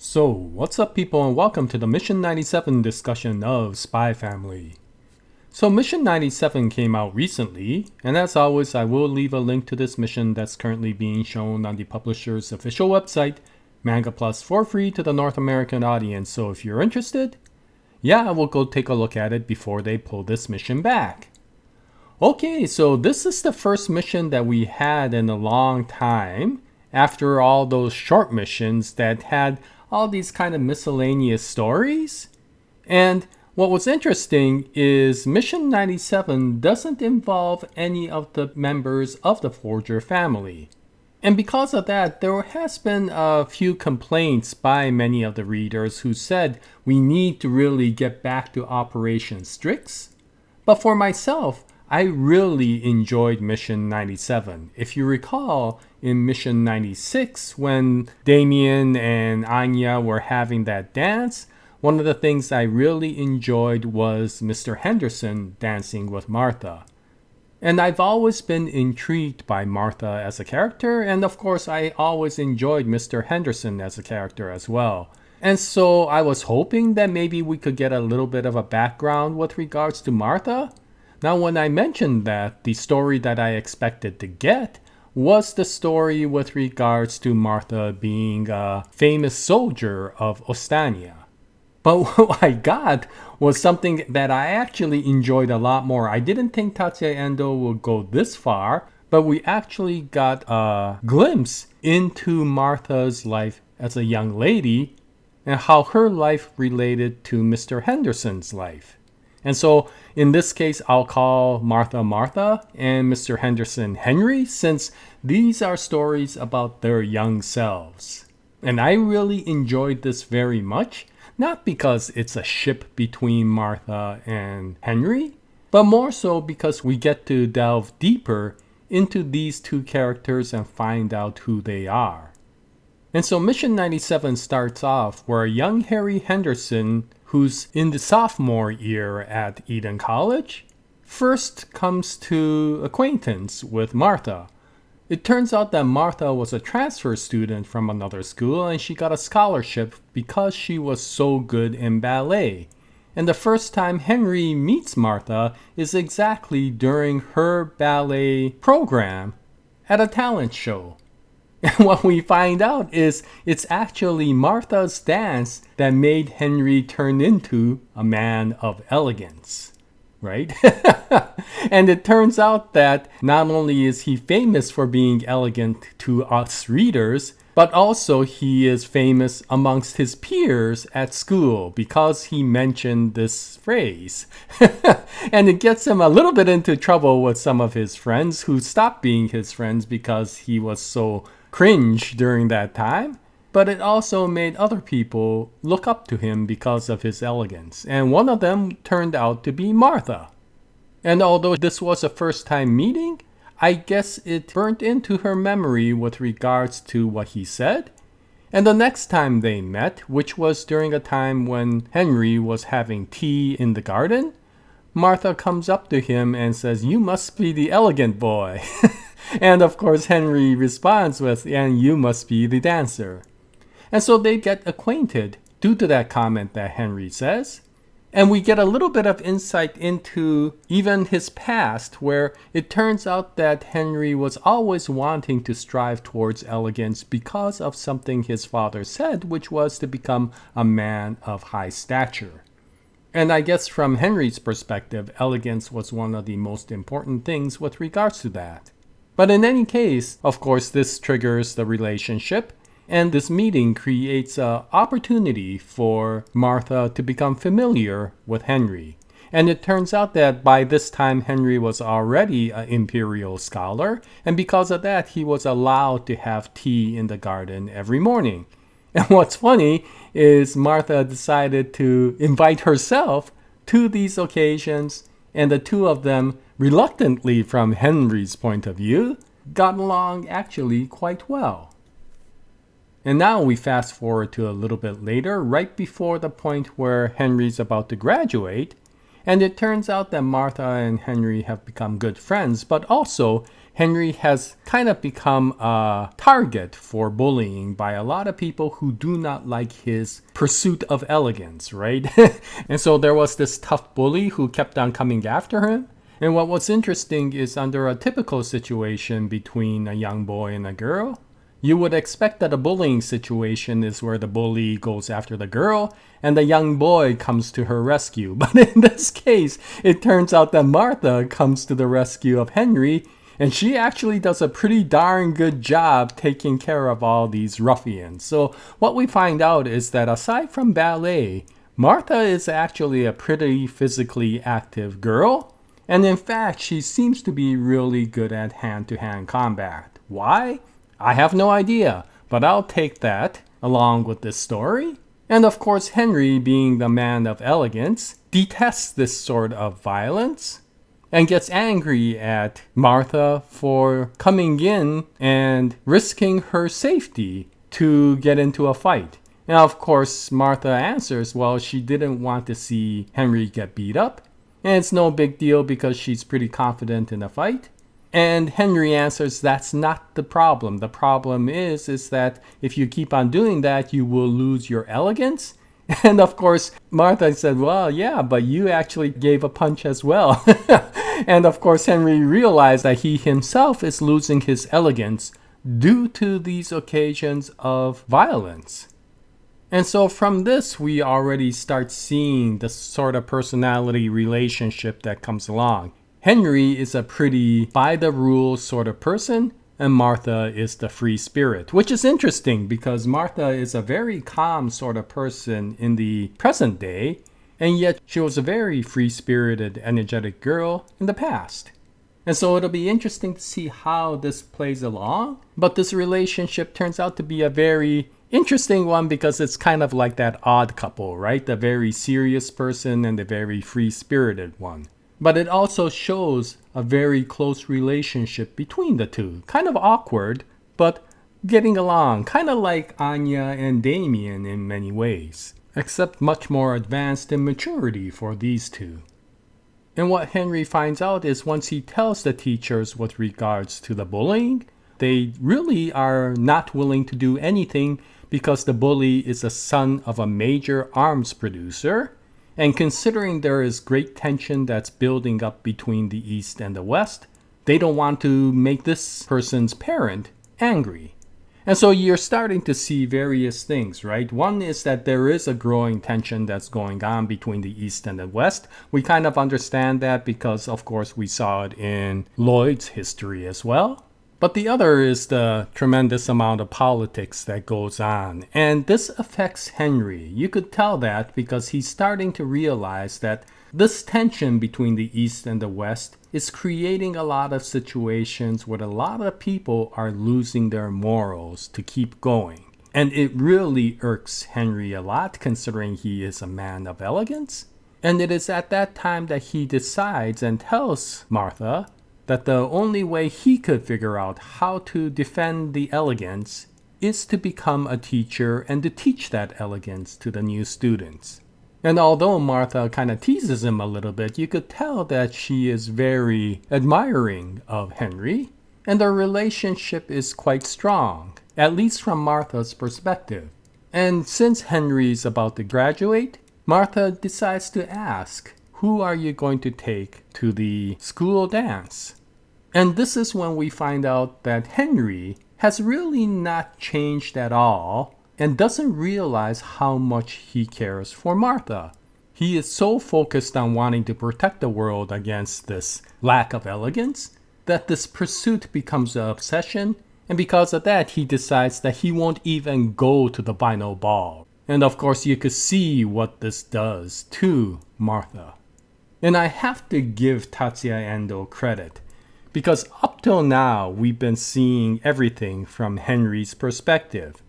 So, what's up people and welcome to the Mission 97 discussion of Spy Family. So Mission 97 came out recently, and as always I will leave a link to this mission that's currently being shown on the publisher's official website, Manga Plus, for free to the North American audience, so if you're interested, yeah, we'll go take a look at it before they pull this mission back. Okay, so this is the first mission that we had in a long time, after all those short missions that had all these kind of miscellaneous stories. And what was interesting is Mission 97 doesn't involve any of the members of the Forger family. And because of that, there has been a few complaints by many of the readers who said we need to really get back to Operation Strix. But for myself, I really enjoyed Mission 97. If you recall, in Mission 96, when Damien and Anya were having that dance, one of the things I really enjoyed was Mr. Henderson dancing with Martha. And I've always been intrigued by Martha as a character, and of course I always enjoyed Mr. Henderson as a character as well. And so I was hoping that maybe we could get a little bit of a background with regards to Martha. Now when I mentioned that, the story that I expected to get was the story with regards to Martha being a famous soldier of Ostania. But what I got was something that I actually enjoyed a lot more. I didn't think Tatsuya Endo would go this far, but we actually got a glimpse into Martha's life as a young lady and how her life related to Mr. Henderson's life. And so in this case, I'll call Martha Martha and Mr. Henderson Henry, since these are stories about their young selves. And I really enjoyed this very much, not because it's a ship between Martha and Henry, but more so because we get to delve deeper into these two characters and find out who they are. And so Mission 97 starts off where young Harry Henderson, who's in the sophomore year at Eden College, first comes to acquaintance with Martha. It turns out that Martha was a transfer student from another school and she got a scholarship because she was so good in ballet. And the first time Henry meets Martha is exactly during her ballet program at a talent show. And what we find out is it's actually Martha's dance that made Henry turn into a man of elegance, right? And it turns out that not only is he famous for being elegant to us readers, but also he is famous amongst his peers at school because he mentioned this phrase. And it gets him a little bit into trouble with some of his friends who stopped being his friends because he was so cringe during that time, but it also made other people look up to him because of his elegance, and one of them turned out to be Martha. And although this was a first time meeting, I guess it burnt into her memory with regards to what he said. And the next time they met, which was during a time when Henry was having tea in the garden, Martha comes up to him and says, "You must be the elegant boy." And of course Henry responds with, "And you must be the dancer." And so they get acquainted due to that comment that Henry says. And we get a little bit of insight into even his past, where it turns out that Henry was always wanting to strive towards elegance because of something his father said, which was to become a man of high stature. And I guess from Henry's perspective, elegance was one of the most important things with regards to that. But in any case, of course, this triggers the relationship, and this meeting creates an opportunity for Martha to become familiar with Henry. And it turns out that by this time, Henry was already an imperial scholar, and because of that, he was allowed to have tea in the garden every morning. And what's funny is Martha decided to invite herself to these occasions, and the two of them, reluctantly from Henry's point of view, got along actually quite well. And now we fast forward to a little bit later, right before the point where Henry's about to graduate, and it turns out that Martha and Henry have become good friends, but also Henry has kind of become a target for bullying by a lot of people who do not like his pursuit of elegance, right? And so there was this tough bully who kept on coming after him. And what was interesting is under a typical situation between a young boy and a girl, you would expect that a bullying situation is where the bully goes after the girl and the young boy comes to her rescue. But in this case, it turns out that Martha comes to the rescue of Henry, and she actually does a pretty darn good job taking care of all these ruffians. So what we find out is that aside from ballet, Martha is actually a pretty physically active girl. And in fact, she seems to be really good at hand-to-hand combat. Why? I have no idea, but I'll take that along with this story. And of course, Henry, being the man of elegance, detests this sort of violence and gets angry at Martha for coming in and risking her safety to get into a fight. And of course, Martha answers, well, she didn't want to see Henry get beat up. And it's no big deal because she's pretty confident in a fight. And Henry answers, that's not the problem. The problem is that if you keep on doing that, you will lose your elegance. And of course, Martha said, well, yeah, but you actually gave a punch as well. And of course, Henry realized that he himself is losing his elegance due to these occasions of violence. And so from this, we already start seeing the sort of personality relationship that comes along. Henry is a pretty by-the-rules sort of person, and Martha is the free spirit, which is interesting because Martha is a very calm sort of person in the present day, and yet she was a very free-spirited, energetic girl in the past. And so it'll be interesting to see how this plays along, but this relationship turns out to be a very interesting one because it's kind of like that odd couple, right? The very serious person and the very free-spirited one. But it also shows a very close relationship between the two. Kind of awkward, but getting along. Kind of like Anya and Damien in many ways. Except much more advanced in maturity for these two. And what Henry finds out is once he tells the teachers with regards to the bullying, they really are not willing to do anything because the bully is a son of a major arms producer. And considering there is great tension that's building up between the East and the West, they don't want to make this person's parent angry. And so you're starting to see various things, right? One is that there is a growing tension that's going on between the East and the West. We kind of understand that because, of course, we saw it in Lloyd's history as well. But the other is the tremendous amount of politics that goes on. And this affects Henry. You could tell that because he's starting to realize that this tension between the East and the West is creating a lot of situations where a lot of people are losing their morals to keep going. And it really irks Henry a lot considering he is a man of elegance. And it is at that time that he decides and tells Martha that the only way he could figure out how to defend the elegance is to become a teacher and to teach that elegance to the new students. And although Martha kind of teases him a little bit, you could tell that she is very admiring of Henry, and their relationship is quite strong, at least from Martha's perspective. And since Henry's about to graduate, Martha decides to ask, who are you going to take to the school dance? And this is when we find out that Henry has really not changed at all and doesn't realize how much he cares for Martha. He is so focused on wanting to protect the world against this lack of elegance that this pursuit becomes an obsession, and because of that he decides that he won't even go to the final ball. And of course you could see what this does to Martha. And I have to give Tatsuya Endo credit, because up till now we've been seeing everything from Henry's perspective.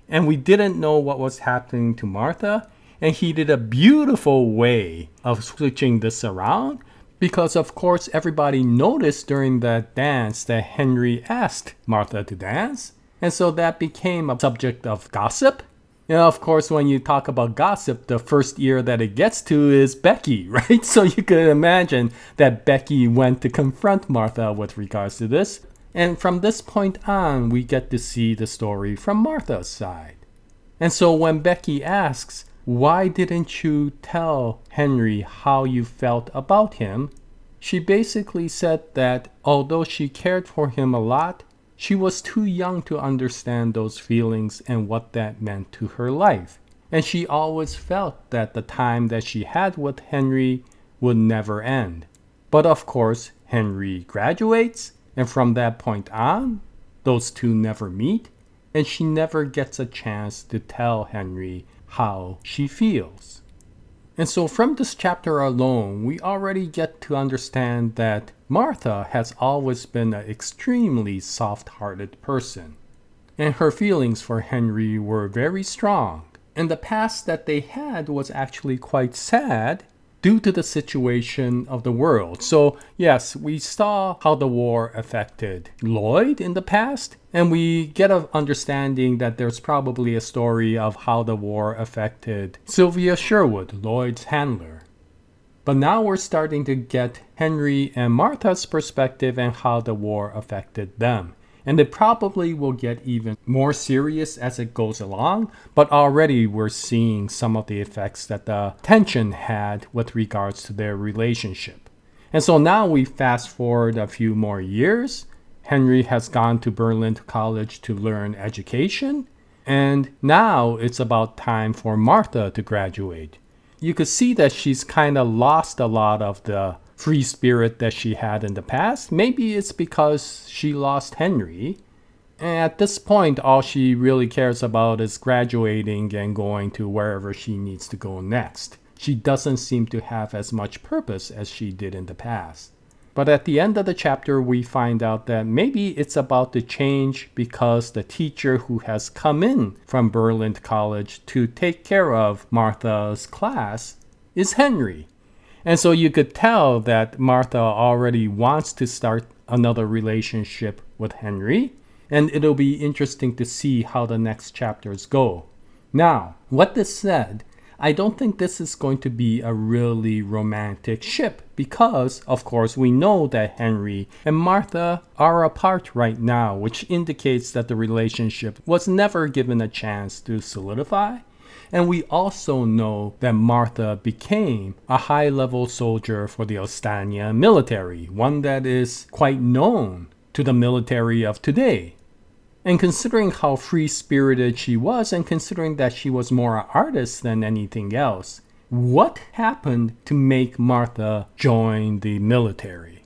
And we didn't know what was happening to Martha, and he did a beautiful way of switching this around, because of course everybody noticed during that dance that Henry asked Martha to dance, and so that became a subject of gossip. And of course, when you talk about gossip, the first ear that it gets to is Becky, right? So you could imagine that Becky went to confront Martha with regards to this. And from this point on, we get to see the story from Martha's side. And so when Becky asks, why didn't you tell Henry how you felt about him? She basically said that although she cared for him a lot, she was too young to understand those feelings and what that meant to her life. And she always felt that the time that she had with Henry would never end. But of course, Henry graduates, and from that point on, those two never meet, and she never gets a chance to tell Henry how she feels. And so from this chapter alone, we already get to understand that Martha has always been an extremely soft-hearted person. And her feelings for Henry were very strong. And the past that they had was actually quite sad due to the situation of the world. So yes, we saw how the war affected Lloyd in the past, and we get an understanding that there's probably a story of how the war affected Sylvia Sherwood, Lloyd's handler. But now we're starting to get Henry and Martha's perspective and how the war affected them. And it probably will get even more serious as it goes along, but already we're seeing some of the effects that the tension had with regards to their relationship. And so now we fast forward a few more years. Henry has gone to Berlin College to learn education, and now it's about time for Martha to graduate. You could see that she's kind of lost a lot of the free spirit that she had in the past. Maybe it's because she lost Henry. And at this point, all she really cares about is graduating and going to wherever she needs to go next. She doesn't seem to have as much purpose as she did in the past. But at the end of the chapter, we find out that maybe it's about to change because the teacher who has come in from Berlin College to take care of Martha's class is Henry. And so you could tell that Martha already wants to start another relationship with Henry, and it'll be interesting to see how the next chapters go. Now, with this said, I don't think this is going to be a really romantic ship because, of course, we know that Henry and Martha are apart right now, which indicates that the relationship was never given a chance to solidify. And we also know that Martha became a high-level soldier for the Ostania military, one that is quite known to the military of today. And considering how free-spirited she was, and considering that she was more an artist than anything else, what happened to make Martha join the military?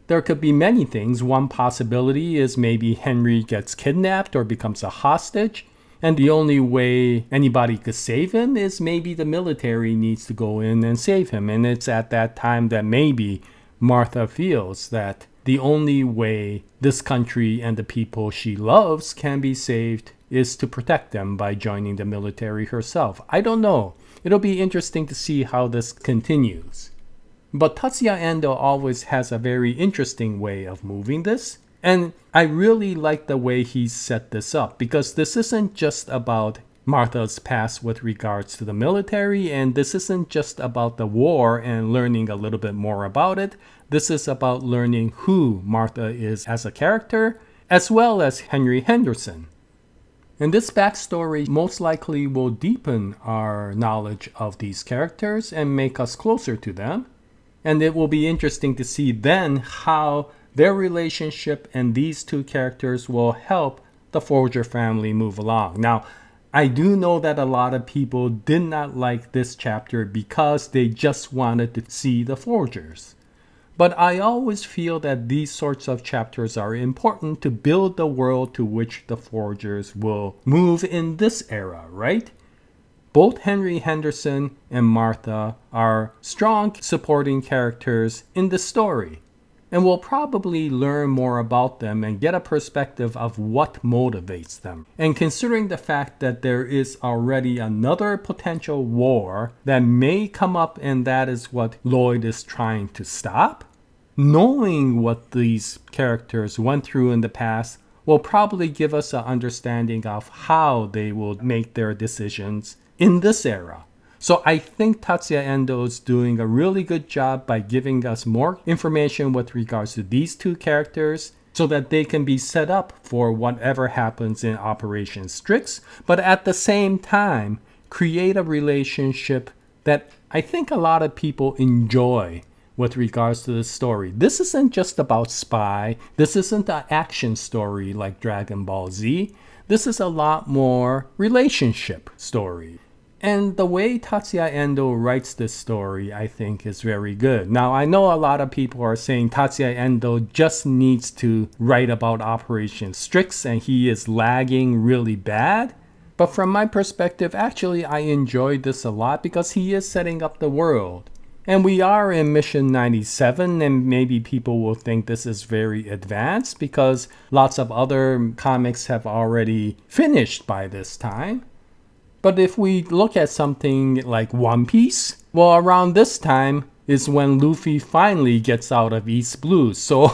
There could be many things. One possibility is maybe Henry gets kidnapped or becomes a hostage, and the only way anybody could save him is maybe the military needs to go in and save him. And it's at that time that maybe Martha feels that the only way this country and the people she loves can be saved is to protect them by joining the military herself. I don't know. It'll be interesting to see how this continues. But Tatsuya Endo always has a very interesting way of moving this. And I really like the way he set this up because this isn't just about Martha's past with regards to the military, and this isn't just about the war and learning a little bit more about it. This is about learning who Martha is as a character, as well as Henry Henderson. And this backstory most likely will deepen our knowledge of these characters and make us closer to them. And it will be interesting to see then how their relationship and these two characters will help the Forger family move along. Now, I do know that a lot of people did not like this chapter because they just wanted to see the Forgers. But I always feel that these sorts of chapters are important to build the world to which the Forgers will move in this era, right? Both Henry Henderson and Martha are strong supporting characters in the story. And we'll probably learn more about them and get a perspective of what motivates them. And considering the fact that there is already another potential war that may come up, and that is what Lloyd is trying to stop, knowing what these characters went through in the past will probably give us an understanding of how they will make their decisions in this era. So I think Tatsuya Endo is doing a really good job by giving us more information with regards to these two characters so that they can be set up for whatever happens in Operation Strix, but at the same time, create a relationship that I think a lot of people enjoy with regards to the story. This isn't just about spy. This isn't an action story like Dragon Ball Z. This is a lot more relationship story. And the way Tatsuya Endo writes this story, I think, is very good. Now, I know a lot of people are saying Tatsuya Endo just needs to write about Operation Strix and he is lagging really bad. But from my perspective, actually, I enjoyed this a lot because he is setting up the world. And we are in Mission 97, and maybe people will think this is very advanced because lots of other comics have already finished by this time. But if we look at something like One Piece, well, around this time is when Luffy finally gets out of East Blue. So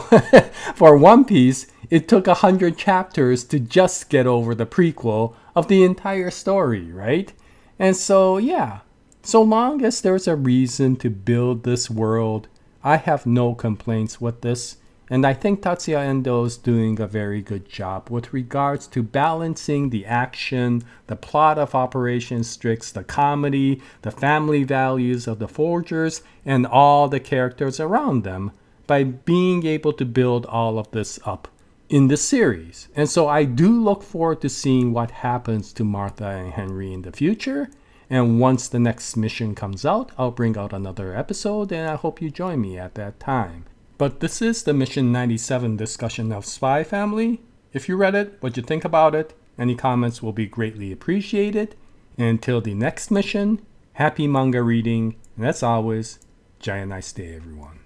for One Piece, it took 100 chapters to just get over the prequel of the entire story, right? And so, yeah, so long as there's a reason to build this world, I have no complaints with this. And I think Tatsuya Endo is doing a very good job with regards to balancing the action, the plot of Operation Strix, the comedy, the family values of the Forgers, and all the characters around them by being able to build all of this up in the series. And so I do look forward to seeing what happens to Martha and Henry in the future. And once the next mission comes out, I'll bring out another episode, and I hope you join me at that time. But this is the Mission 97 discussion of Spy Family. If you read it, what you think about it, any comments will be greatly appreciated. And until the next mission, happy manga reading, and as always, Jaya, nice day everyone.